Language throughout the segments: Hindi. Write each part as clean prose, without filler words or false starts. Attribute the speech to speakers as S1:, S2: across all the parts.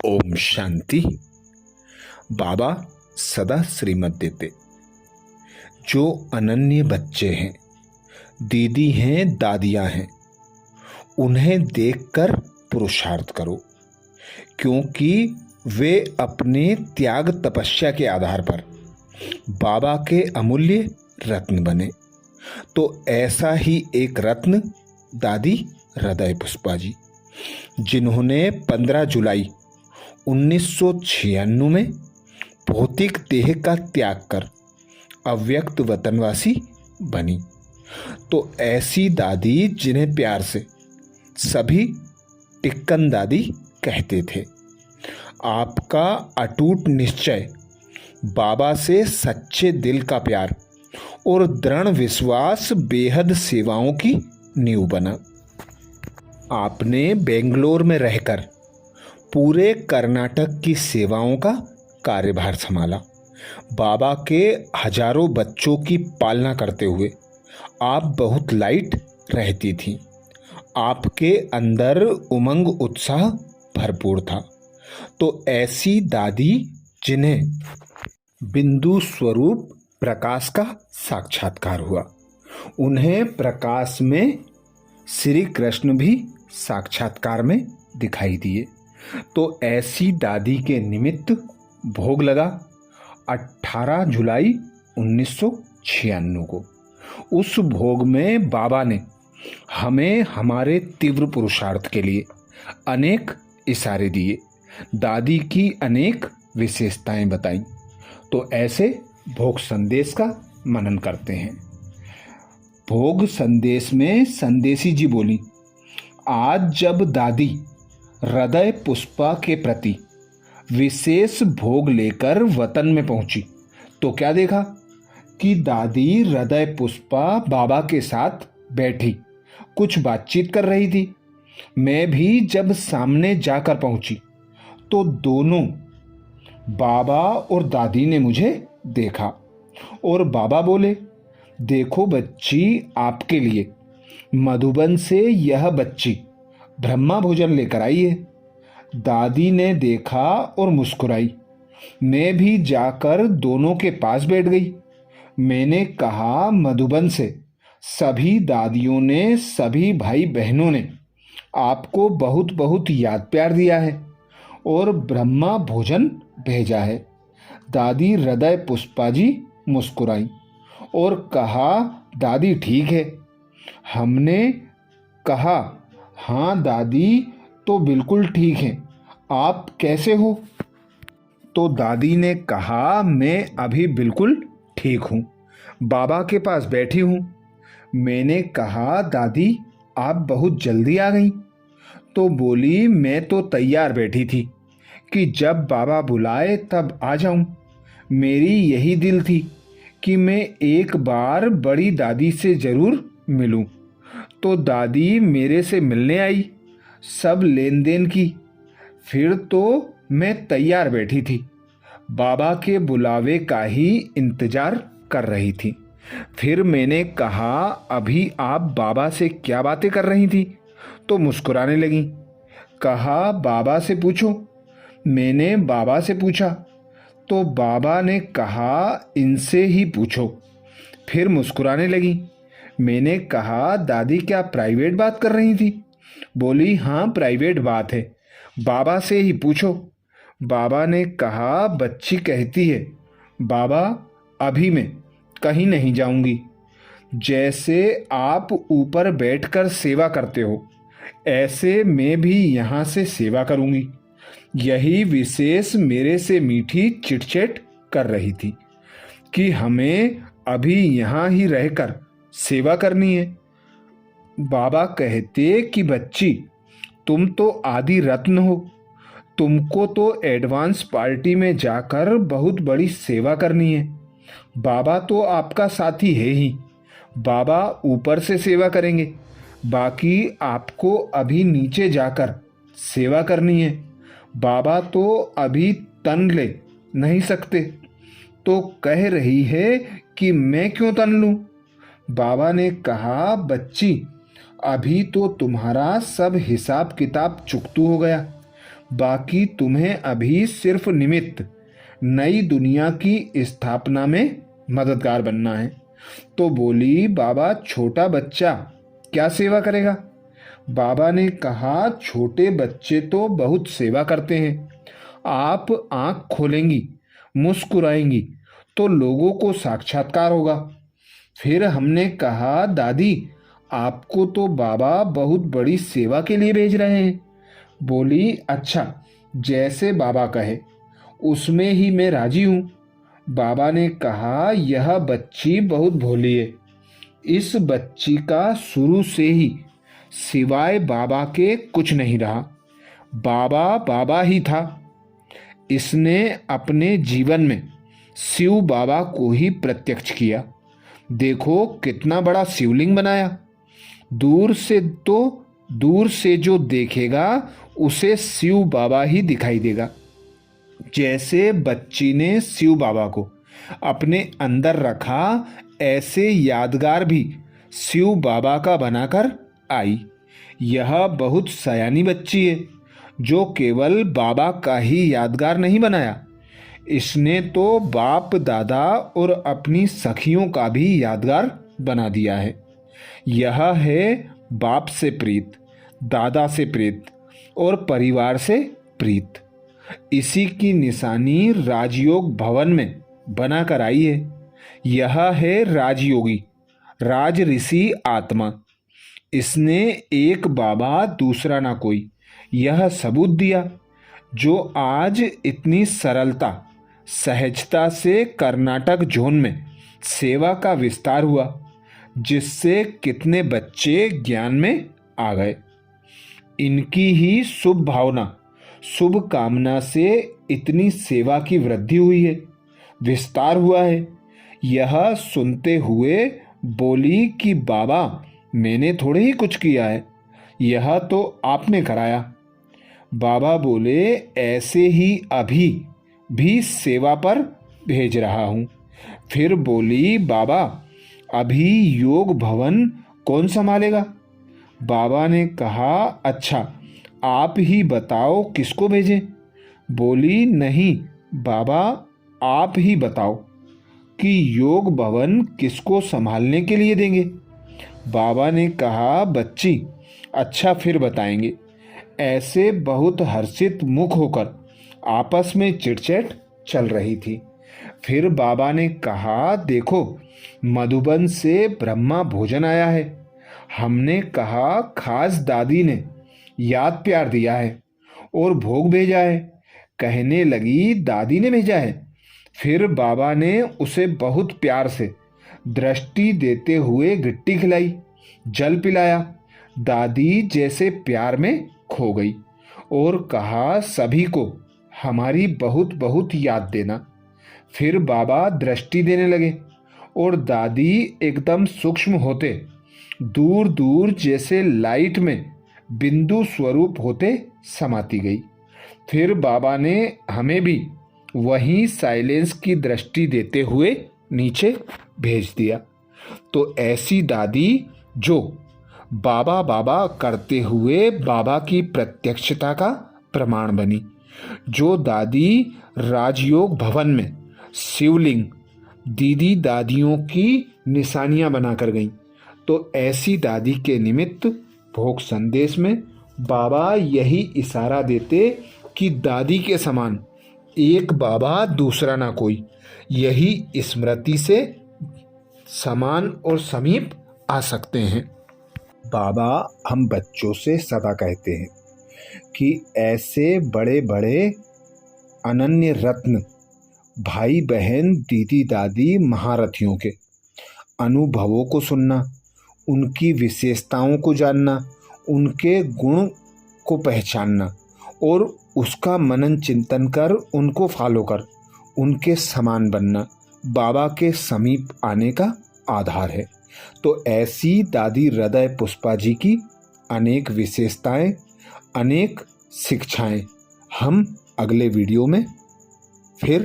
S1: ओम शांति। बाबा सदा श्रीमत देते। जो अनन्य बच्चे हैं, दीदी हैं, दादियां हैं, उन्हें देखकर पुरुषार्थ करो, क्योंकि वे अपने त्याग तपस्या के आधार पर बाबा के अमूल्य रत्न बने। तो ऐसा ही एक रत्न दादी हृदय पुष्पा जी, जिन्होंने 15 जुलाई 1996 में भौतिक देह का त्याग कर अव्यक्त वतनवासी बनी। तो ऐसी दादी जिन्हें प्यार से सभी टिक्कन दादी कहते थे। आपका अटूट निश्चय, बाबा से सच्चे दिल का प्यार और दृढ़ विश्वास बेहद सेवाओं की नींव बना। आपने बेंगलोर में रहकर पूरे कर्नाटक की सेवाओं का कार्यभार संभाला। बाबा के हजारों बच्चों की पालना करते हुए आप बहुत लाइट रहती थीं। आपके अंदर उमंग उत्साह भरपूर था। तो ऐसी दादी जिन्हें बिंदु स्वरूप प्रकाश का साक्षात्कार हुआ, उन्हें प्रकाश में श्री कृष्ण भी साक्षात्कार में दिखाई दिए। तो ऐसी दादी के निमित्त भोग लगा 18 जुलाई 1996 को। उस भोग में बाबा ने हमें हमारे तीव्र पुरुषार्थ के लिए अनेक इशारे दिए, दादी की अनेक विशेषताएं बताई। तो ऐसे भोग संदेश का मनन करते हैं। भोग संदेश में संदेशी जी बोली, आज जब दादी हृदय पुष्पा के प्रति विशेष भोग लेकर वतन में पहुंची तो क्या देखा कि दादी हृदय पुष्पा बाबा के साथ बैठी कुछ बातचीत कर रही थी। मैं भी जब सामने जाकर पहुंची तो दोनों बाबा और दादी ने मुझे देखा और बाबा बोले, देखो बच्ची, आपके लिए मधुबन से यह बच्ची ब्रह्मा भोजन लेकर आई है। दादी ने देखा और मुस्कुराई। मैं भी जाकर दोनों के पास बैठ गई। मैंने कहा, मधुबन से सभी दादियों ने, सभी भाई बहनों ने आपको बहुत बहुत याद प्यार दिया है और ब्रह्मा भोजन भेजा है। दादी हृदय पुष्पा जी मुस्कुराई और कहा, दादी ठीक है। हमने कहा, हाँ दादी तो बिल्कुल ठीक है, आप कैसे हो? तो दादी ने कहा, मैं अभी बिल्कुल ठीक हूँ, बाबा के पास बैठी हूँ। मैंने कहा, दादी आप बहुत जल्दी आ गई। तो बोली, मैं तो तैयार बैठी थी कि जब बाबा बुलाए तब आ जाऊं। मेरी यही दिल थी कि मैं एक बार बड़ी दादी से ज़रूर मिलूं। तो दादी मेरे से मिलने आई, सब लेन देन की। फिर तो मैं तैयार बैठी थी, बाबा के बुलावे का ही इंतजार कर रही थी। फिर मैंने कहा, अभी आप बाबा से क्या बातें कर रही थी? तो मुस्कुराने लगी। कहा, बाबा से पूछो। मैंने बाबा से पूछा तो बाबा ने कहा, इनसे ही पूछो। फिर मुस्कुराने लगी। मैंने कहा, दादी क्या प्राइवेट बात कर रही थी? बोली, हाँ प्राइवेट बात है, बाबा से ही पूछो। बाबा ने कहा, बच्ची कहती है, बाबा अभी मैं कहीं नहीं जाऊंगी। जैसे आप ऊपर बैठकर सेवा करते हो, ऐसे मैं भी यहाँ से सेवा करूंगी। यही विशेष मेरे से मीठी चिटचैट कर रही थी कि हमें अभी यहाँ ही रहकर सेवा करनी है। बाबा कहते कि बच्ची, तुम तो आदि रत्न हो, तुमको तो एडवांस पार्टी में जाकर बहुत बड़ी सेवा करनी है। बाबा तो आपका साथी है ही, बाबा ऊपर से सेवा करेंगे, बाकी आपको अभी नीचे जाकर सेवा करनी है। बाबा तो अभी तन ले नहीं सकते। तो कह रही है कि मैं क्यों तन लूं? बाबा ने कहा, बच्ची अभी तो तुम्हारा सब हिसाब किताब चुकतू हो गया, बाकी तुम्हें अभी सिर्फ निमित्त नई दुनिया की स्थापना में मददगार बनना है। तो बोली, बाबा छोटा बच्चा क्या सेवा करेगा? बाबा ने कहा, छोटे बच्चे तो बहुत सेवा करते हैं। आप आंख खोलेंगी, मुस्कुराएंगी तो लोगों को साक्षात्कार होगा। फिर हमने कहा, दादी आपको तो बाबा बहुत बड़ी सेवा के लिए भेज रहे हैं। बोली, अच्छा जैसे बाबा कहे उसमें ही मैं राजी हूँ। बाबा ने कहा, यह बच्ची बहुत भोली है। इस बच्ची का शुरू से ही सिवाय बाबा के कुछ नहीं रहा। बाबा बाबा ही था। इसने अपने जीवन में शिव बाबा को ही प्रत्यक्ष किया। देखो कितना बड़ा शिवलिंग बनाया। दूर से जो देखेगा उसे शिव बाबा ही दिखाई देगा। जैसे बच्ची ने शिव बाबा को अपने अंदर रखा, ऐसे यादगार भी शिव बाबा का बनाकर आई। यह बहुत सयानी बच्ची है जो केवल बाबा का ही यादगार नहीं बनाया, इसने तो बाप दादा और अपनी सखियों का भी यादगार बना दिया है। यह है बाप से प्रीत, दादा से प्रीत और परिवार से प्रीत। इसी की निशानी राजयोग भवन में बनाकर आई है। यह है राजयोगी, राज ऋषि आत्मा। इसने एक बाबा दूसरा ना कोई यह सबूत दिया, जो आज इतनी सरलता सहजता से कर्नाटक जोन में सेवा का विस्तार हुआ, जिससे कितने बच्चे ज्ञान में आ गए। इनकी ही शुभ भावना, शुभ कामना से इतनी सेवा की वृद्धि हुई है, विस्तार हुआ है। यह सुनते हुए बोली कि बाबा मैंने थोड़े ही कुछ किया है, यह तो आपने कराया। बाबा बोले, ऐसे ही अभी भी सेवा पर भेज रहा हूँ। फिर बोली, बाबा अभी योग भवन कौन संभालेगा? बाबा ने कहा, अच्छा आप ही बताओ किसको भेजें? बोली, नहीं बाबा आप ही बताओ कि योग भवन किसको संभालने के लिए देंगे। बाबा ने कहा, बच्ची अच्छा फिर बताएंगे। ऐसे बहुत हर्षित मुख होकर आपस में चिटचैट चल रही थी। फिर बाबा ने कहा, देखो मधुबन से ब्रह्मा भोजन आया है। हमने कहा खास दादी ने याद प्यार दिया है और भोग भेजा है। कहने लगी दादी ने भेजा है। फिर बाबा ने उसे बहुत प्यार से दृष्टि देते हुए गिट्टी खिलाई, जल पिलाया। दादी जैसे प्यार में खो गई और कहा, सभी को हमारी बहुत बहुत याद देना। फिर बाबा दृष्टि देने लगे और दादी एकदम सूक्ष्म होते दूर दूर जैसे लाइट में बिंदु स्वरूप होते समाती गई। फिर बाबा ने हमें भी वहीं साइलेंस की दृष्टि देते हुए नीचे भेज दिया। तो ऐसी दादी जो बाबा बाबा करते हुए बाबा की प्रत्यक्षता का प्रमाण बनी, जो दादी राजयोग भवन में शिवलिंग दीदी दादियों की निशानियां बनाकर गईं, तो ऐसी दादी के निमित्त भोग संदेश में बाबा यही इशारा देते कि दादी के समान एक बाबा दूसरा ना कोई, यही स्मृति से समान और समीप आ सकते हैं। बाबा हम बच्चों से सदा कहते हैं कि ऐसे बड़े बड़े अनन्य रत्न भाई बहन दीदी दादी महारथियों के अनुभवों को सुनना, उनकी विशेषताओं को जानना, उनके गुण को पहचानना और उसका मनन चिंतन कर उनको फॉलो कर उनके समान बनना बाबा के समीप आने का आधार है। तो ऐसी दादी हृदय पुष्पा जी की अनेक विशेषताएं, अनेक शिक्षाएं हम अगले वीडियो में फिर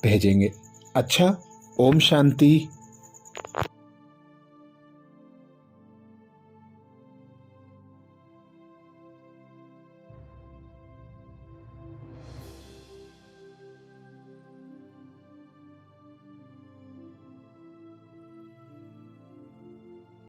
S1: भेजेंगे। अच्छा, ओम शांति।